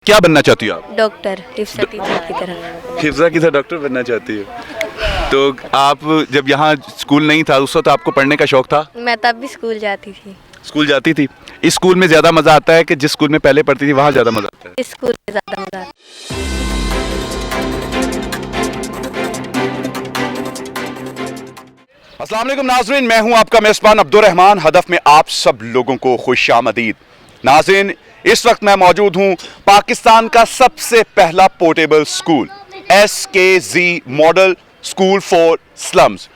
क्या बनना चाहती हो आप? डॉक्टर हिफ्सा टीचर की तरह। हिफ्जा की तरह डॉक्टर बनना चाहती हो? तो आप जब यहाँ स्कूल नहीं था उस वक्त आपको पढ़ने का शौक था? मैं तब भी स्कूल जाती थी। स्कूल जाती थी? इस स्कूल में ज़्यादा मज़ा आता है कि जिस स्कूल में पहले पढ़ती थी वहाँ ज़्यादा मज़ा आता है? इस स्कूल में ज़्यादा मज़ा आता अस्सलाम वालेकुम नाज़रीन, मैं हूं आपका मेज़बान अब्दुल रहमान। हदफ में आप सब लोगों को खुशामदीद। नाज़रीन, इस वक्त मैं मौजूद हूं पाकिस्तान का सबसे पहला portable school SKZ model school for slums.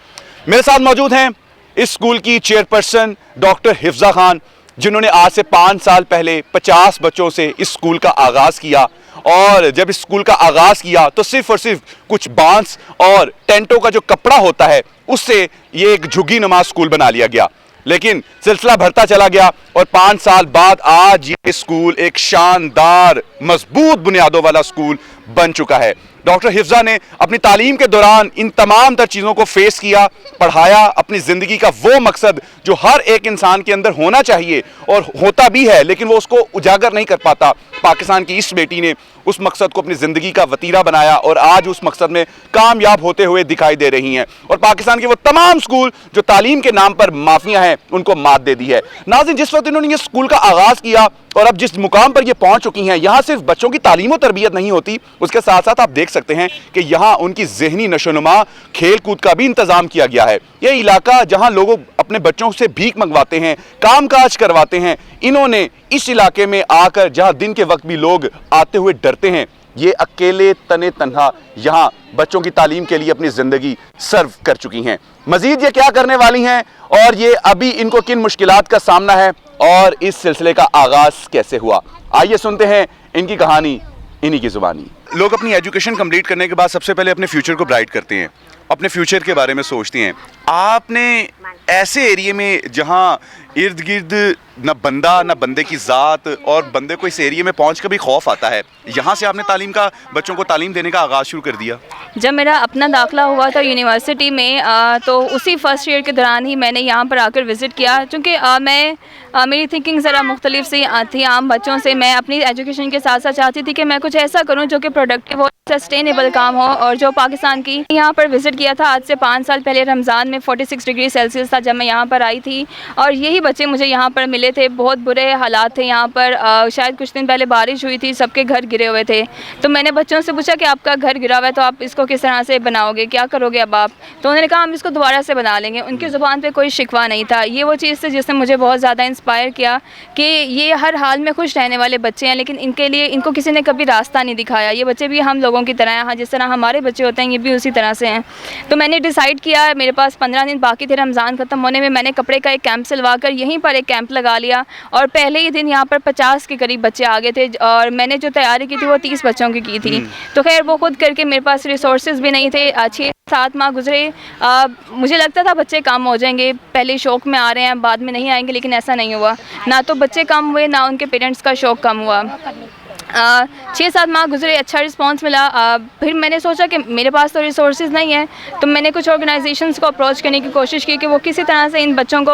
मेरे साथ मौजूद हैं इस स्कूल की चेयरपर्सन डॉक्टर हिफ्जा खान, जिन्होंने आज से 5 साल पहले 50 बच्चों से इस स्कूल का आगाज़ किया। और जब इस स्कूल का आगाज़ किया तो सिर्फ और सिर्फ कुछ बांस और टेंटों का जो कपड़ा होता है उससे ये एक झुग्गी नुमा स्कूल बना लिया गया। लेकिन सिलसिला बढ़ता चला गया और 5 साल बाद आज ये स्कूल एक शानदार मजबूत बुनियादों वाला स्कूल बन चुका है। डॉक्टर हिफ्जा ने अपनी तालीम के दौरान इन तमाम तर चीज़ों को फेस किया, पढ़ाया, अपनी ज़िंदगी का वो मकसद जो हर एक इंसान के अंदर होना चाहिए और होता भी है लेकिन वो उसको उजागर नहीं कर पाता। पाकिस्तान की इस बेटी ने उस मकसद को अपनी ज़िंदगी का वतीरा बनाया और आज उस मकसद में कामयाब होते हुए दिखाई दे रही हैं और पाकिस्तान के वो तमाम स्कूल जो तालीम के नाम पर माफिया हैं उनको मात दे दी है। नाज़रीन, जिस वक्त इन्होंने ये स्कूल का आगाज़ किया और अब जिस मुकाम पर ये पहुंच चुकी हैं, यहाँ सिर्फ बच्चों की तालीम और तरबियत नहीं होती, उसके साथ साथ आप देख सकते हैं कि यहाँ उनकी ज़हनी नशोनुमा, खेल कूद का भी इंतज़ाम किया गया है। ये इलाका जहाँ लोग अपने बच्चों से भीख मंगवाते हैं, काम काज करवाते हैं, इन्होंने इस इलाके में आकर जहाँ दिन के वक्त भी लोग आते हुए डरते हैं, ये अकेले तने तन्हा यहाँ बच्चों की तालीम के लिए अपनी ज़िंदगी सर्व कर चुकी हैं। मज़ीद ये क्या करने वाली हैं और ये अभी इनको किन मुश्किलात का सामना है और इस सिलसिले का आगाज़ कैसे हुआ, आइए सुनते हैं इनकी कहानी इन्हीं की ज़ुबानी। लोग अपनी एजुकेशन कंप्लीट करने के बाद सबसे पहले अपने फ्यूचर को ब्राइट करते हैं, अपने फ्यूचर के बारे में सोचते हैं। आपने ऐसे एरिया में जहाँ इर्द गिर्द न बंदा न बंदे की ज़ात और बंदे को इस एरिया में पहुँच कर भी खौफ आता है, यहाँ से आपने तालीम का बच्चों को तालीम देने का आगाज़ शुरू कर दिया। जब मेरा अपना दाखिला हुआ था यूनिवर्सिटी में तो उसी फर्स्ट ईयर के दौरान ही मैंने यहाँ पर आकर विज़िट किया, क्योंकि मेरी थिंकिंग ज़रा मुख्तलिफ सी थी आम बच्चों से। मैं अपनी एजुकेशन के साथ साथ चाहती थी कि मैं कुछ ऐसा करूँ जो कि प्रोडक्टिव हो, सस्टेनेबल काम हो और जो पाकिस्तान की। यहाँ पर विज़िट किया था आज से 5 साल पहले रमज़ान में, 46 डिग्री सेल्सियस था जब मैं यहाँ पर आई थी और यही बच्चे मुझे यहाँ पर मिले थे। बहुत बुरे हालात थे यहाँ पर, शायद कुछ दिन पहले बारिश हुई थी, सबके घर गिरे हुए थे। तो मैंने बच्चों से पूछा कि आपका घर गिरा हुआ है तो आप इसको किस तरह से बनाओगे, क्या करोगे अब आप? तो उन्होंने कहा हम इसको दोबारा से बना लेंगे। उनकी ज़ुबान पे कोई शिकवा नहीं था। ये वो चीज़ थी जिसने मुझे बहुत ज़्यादा इंस्पायर किया कि ये हर हाल में खुश रहने वाले बच्चे हैं, लेकिन इनके लिए इनको किसी ने कभी रास्ता नहीं दिखाया। ये बच्चे भी हम लोगों की तरह हैं, हाँ, जिस तरह हमारे बच्चे होते हैं ये भी उसी तरह से हैं। तो मैंने डिसाइड किया, मेरे पास 15 दिन बाकी थे रमज़ान ख़त्म होने में, मैंने कपड़े का एक कैंप सिलवा कर यहीं पर एक कैंप लगा लिया और पहले ही दिन यहाँ पर 50 के करीब बच्चे आ गए थे और मैंने जो तैयारी की थी वो 30 बच्चों की थी। तो खैर वो खुद करके मेरे पास रिसोर्सेज भी नहीं थे। 6-7 माह गुजरे, मुझे लगता था बच्चे कम हो जाएंगे, पहले शौक़ में आ रहे हैं बाद में नहीं आएंगे, लेकिन ऐसा नहीं हुआ। ना तो बच्चे कम हुए ना उनके पेरेंट्स का शौक़ कम हुआ। 6-7 माह गुजरे, अच्छा रिस्पांस मिला। फिर मैंने सोचा कि मेरे पास तो रिसोर्सेज नहीं है, तो मैंने कुछ ऑर्गेनाइजेशंस को अप्रोच करने की कोशिश की कि वो किसी तरह से इन बच्चों को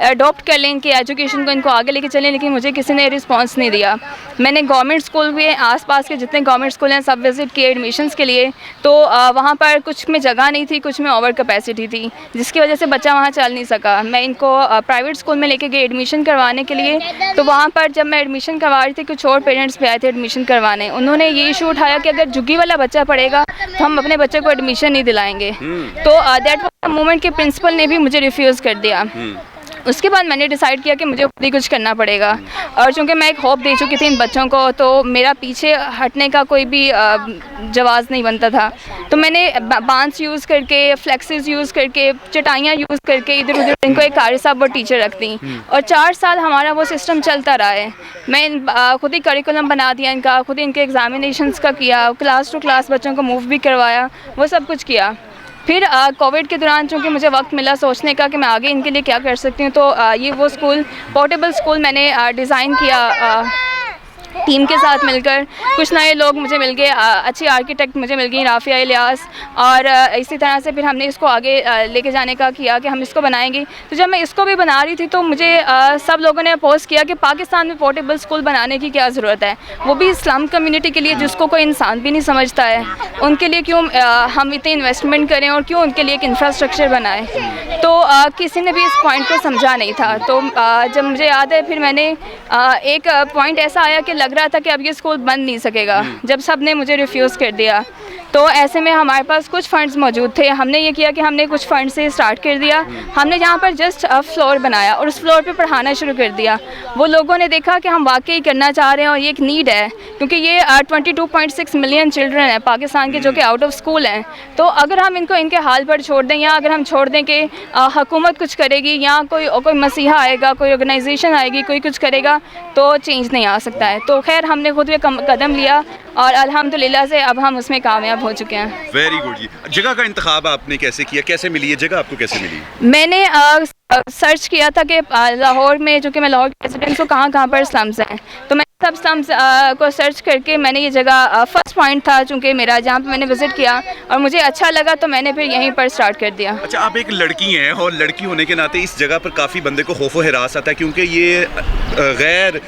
अडॉप्ट कर लें, इनकी एजुकेशन को इनको आगे लेके चलें, लेकिन मुझे किसी ने रिस्पांस नहीं दिया। मैंने गवर्नमेंट स्कूल भी आसपास के जितने गवर्नमेंट स्कूल हैं सब विज़िट किए एडमिशन्स के लिए, तो वहाँ पर कुछ में जगह नहीं थी, कुछ में ओवर कैपेसिटी थी, जिसकी वजह से बच्चा वहाँ चल नहीं सका। मैं इनको प्राइवेट स्कूल में लेके गई एडमिशन करवाने के लिए, तो वहाँ पर जब मैं एडमिशन करवा रही थी कुछ और पेरेंट्स भी आए थे एडमिशन करवाने। उन्होंने ये इशू उठाया कि अगर झुग्गी वाला बच्चा पढ़ेगा तो हम अपने बच्चे को एडमिशन नहीं दिलाएंगे। तो दैट वाज द मोमेंट के प्रिंसिपल ने भी मुझे रिफ्यूज़ कर दिया। उसके बाद मैंने डिसाइड किया कि मुझे खुद ही कुछ करना पड़ेगा और चूँकि मैं एक होप दे चुकी थी इन बच्चों को, तो मेरा पीछे हटने का कोई भी जवाज़ नहीं बनता था। तो मैंने बांस यूज़ करके, फ्लेक्सेस यूज़ करके, चटाइयाँ यूज़ करके इधर उधर इनको एक कारी साहब और टीचर रख दी और 4 साल हमारा वो सिस्टम चलता रहा है। मैं खुद ही करिकुलम बना दिया इनका, खुद ही इनके एग्जामिनेशंस का किया, क्लास टू क्लास बच्चों को मूव भी करवाया, वो सब कुछ किया। फिर कोविड के दौरान चूँकि मुझे वक्त मिला सोचने का कि मैं आगे इनके लिए क्या कर सकती हूँ, तो ये वो स्कूल, पोर्टेबल स्कूल मैंने डिज़ाइन किया टीम के साथ मिलकर कुछ नए लोग मुझे मिल गए, अच्छी आर्किटेक्ट मुझे मिल गई राफिया इलियास, और इसी तरह से फिर हमने इसको आगे लेके जाने का किया कि हम इसको बनाएंगे। तो जब मैं इसको भी बना रही थी तो मुझे सब लोगों ने अपोज किया कि पाकिस्तान में पोर्टेबल स्कूल बनाने की क्या ज़रूरत है, वो भी इस्लाम कम्युनिटी के लिए जिसको कोई इंसान भी नहीं समझता है, उनके लिए क्यों हम इतनी इन्वेस्टमेंट करें और क्यों उनके लिए एक इंफ्रास्ट्रक्चर बनाएं। तो किसी ने भी इस पॉइंट को समझा नहीं था। तो जब मुझे याद है फिर मैंने एक पॉइंट ऐसा आया कि लग रहा था कि अब ये स्कूल बन नहीं सकेगा, जब सब ने मुझे रिफ्यूज़ कर दिया। तो ऐसे में हमारे पास कुछ फ़ंड्स मौजूद थे, हमने ये किया कि हमने कुछ फ़ंड से स्टार्ट कर दिया। हमने यहाँ पर जस्ट फ्लोर बनाया और उस फ्लोर पे पढ़ाना शुरू कर दिया। वो लोगों ने देखा कि हम वाकई करना चाह रहे हैं और ये एक नीड है, क्योंकि ये 22.6 मिलियन चिल्ड्रन हैं पाकिस्तान के जो कि आउट ऑफ स्कूल हैं। तो अगर हम इनको इनके हाल पर छोड़ दें, या अगर हम छोड़ दें कि हुकूमत कुछ करेगी या कोई मसीहा आएगा, कोई ऑर्गेनाइजेशन आएगी, कोई कुछ करेगा, तो चेंज नहीं आ सकता है। तो खैर हमने खुद ये कदम लिया और अल्हम्दुलिल्लाह से अब हम उसमें कामयाब हो चुके हैं। वेरी गुड जी। जगह का इंतखाब आपने कैसे किया, कैसे मिली ये जगह, आपको कैसे मिली? मैंने सर्च किया था कि लाहौर में, जो कि मैं लाहौर के रेजिडेंट्स, को कहाँ पर स्लम्स हैं। तो मैं सब स्लम्स को सर्च करके मैंने ये जगह फर्स्ट पॉइंट था चूँकि मेरा, जहाँ पे मैंने विज़िट किया और मुझे अच्छा लगा, तो मैंने फिर यहीं पर स्टार्ट कर दिया। अच्छा, आप एक लड़की हैं और लड़की होने के नाते इस जगह पर काफ़ी बंदे को खौफ व हिरास आता है, क्योंकि ये गैर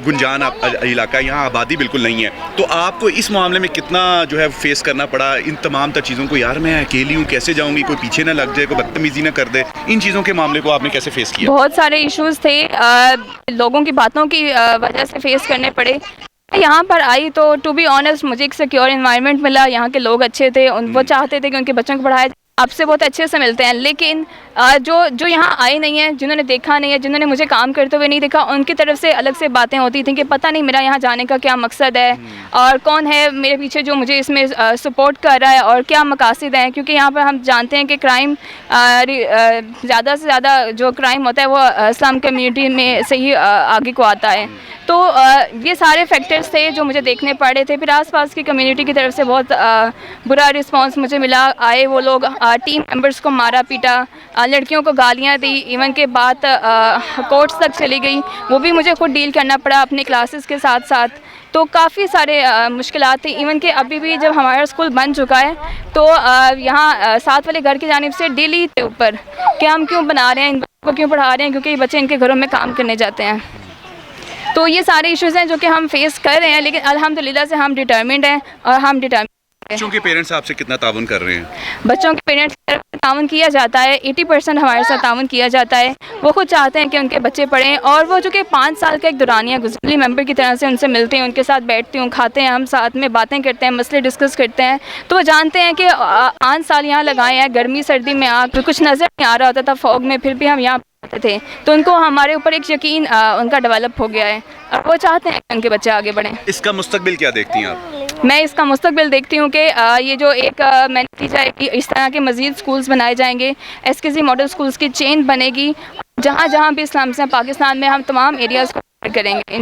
गुंजान इलाका, यहाँ आबादी बिल्कुल नहीं है। तो आपको इस मामले में कितना जो है फेस करना पड़ा इन तमाम तर चीज़ों को? यार मैं अकेली हूँ, कैसे जाऊँगी, कोई पीछे ना लग जाए, कोई बदतमीज़ी ना कर दे, इन चीज़ों के मामले को आपने कैसे फेस किया? बहुत सारे इश्यूज़ थे, लोगों की बातों की वजह से फेस करने पड़े। यहाँ पर आई तो टू बी ऑनेस्ट मुझे एक सिक्योर एनवायरनमेंट मिला, यहाँ के लोग अच्छे थे, वो चाहते थे कि उनके बच्चों को पढ़ाया, आपसे बहुत अच्छे से मिलते हैं। लेकिन जो यहाँ आए नहीं हैं, जिन्होंने देखा नहीं है, जिन्होंने मुझे काम करते हुए नहीं देखा, उनकी तरफ से अलग से बातें होती थी कि पता नहीं मेरा यहाँ जाने का क्या मकसद है और कौन है मेरे पीछे जो मुझे इसमें सपोर्ट कर रहा है और क्या मकासद हैं। क्योंकि यहाँ पर हम जानते हैं कि क्राइम, ज़्यादा से ज़्यादा जो क्राइम होता है वो इस्लाम कम्युनिटी में से ही आगे को आता है। तो ये सारे फैक्टर्स थे जो मुझे देखने पड़े थे। फिर आसपास की कम्युनिटी की तरफ से बहुत बुरा रिस्पांस मुझे मिला। आए वो लोग, टीम मेंबर्स को मारा पीटा, लड़कियों को गालियां दी, इवन के बात कोर्ट्स तक चली गई, वो भी मुझे खुद डील करना पड़ा अपने क्लासेस के साथ साथ। तो काफ़ी सारे मुश्किलात थी। इवन कि अभी भी जब हमारा स्कूल बन चुका है तो यहाँ साथ वाले घर की जानिब से डेली के ऊपर कि हम क्यों बना रहे हैं, इन बच्चों को क्यों पढ़ा रहे हैं, क्योंकि ये बच्चे इनके घरों में काम करने जाते हैं। तो ये सारे इश्यूज़ हैं जो कि हम फेस कर रहे हैं, लेकिन अल्हम्दुलिल्लाह से हम डिटर्मिन्ड हैं और हम डिटर्मिन्ड। बच्चों के पेरेंट्स आपसे कितना ताउन कर रहे हैं? बच्चों के पेरेंट्स की तरफ से ताउन किया जाता है, 80% हमारे साथ ताउन किया जाता है। वो खुद चाहते हैं कि उनके बच्चे पढ़ें, और वो जो कि 5 साल का एक दुरानिया गुज़री मेंबर की तरह से उनसे मिलते हैं, उनके साथ बैठती हूँ, खाते हैं, हम साथ में बातें करते हैं, मसले डिस्कस करते हैं। तो वो जानते हैं कि 5 साल यहाँ लगाए हैं, गर्मी सर्दी में आग, कुछ नज़र नहीं आ रहा होता था फॉग में, फिर भी हम यहाँ थे। तो उनको हमारे ऊपर एक यकीन उनका डेवलप हो गया है और वो चाहते हैं कि उनके बच्चे आगे बढ़ें। इसका मुस्तकबिल क्या देखती हैं आप? मैं इसका मुस्तकबिल देखती हूँ कि ये जो एक मैंने की जाएगी, इस तरह के मज़ीद स्कूल्स बनाए जाएंगे, SKC मॉडल स्कूल्स की चेन बनेगी, जहाँ जहाँ भी इस्लाम्स हैं पाकिस्तान में, हम तमाम एरियाज़ को करेंगे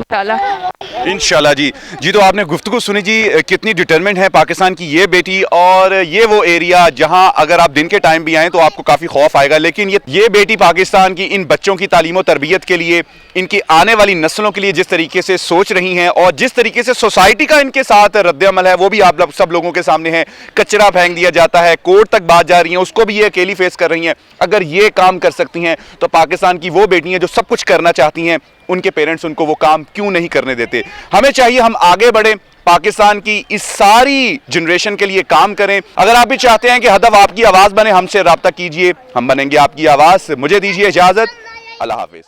इंशाल्लाह जी। तो आपने गुफ्तगू सुनी जी, कितनी डिटरमेंट है पाकिस्तान की ये बेटी, और ये वो एरिया जहां अगर आप दिन के टाइम भी आएँ तो आपको काफ़ी खौफ आएगा, लेकिन ये बेटी पाकिस्तान की इन बच्चों की तालीम और तरबियत के लिए, इनकी आने वाली नस्लों के लिए जिस तरीके से सोच रही हैं और जिस तरीके से सोसाइटी का इनके साथ रद्द-ए-अमल है, वो भी आप सब लोगों के सामने है। कचरा फेंक दिया जाता है, कोर्ट तक बात जा रही है, उसको भी ये अकेली फेस कर रही हैं। अगर ये काम कर सकती हैं तो पाकिस्तान की वो बेटियाँ जो सब कुछ करना चाहती हैं, उनके पेरेंट्स उनको वो काम क्यों नहीं करने देते? हमें चाहिए हम आगे बढ़ें, पाकिस्तान की इस सारी जनरेशन के लिए काम करें। अगर आप भी चाहते हैं कि हदफ आपकी आवाज़ बने, हमसे रब्ता कीजिए, हम बनेंगे आपकी आवाज़। मुझे दीजिए इजाज़त, अल्लाह हाफिज़।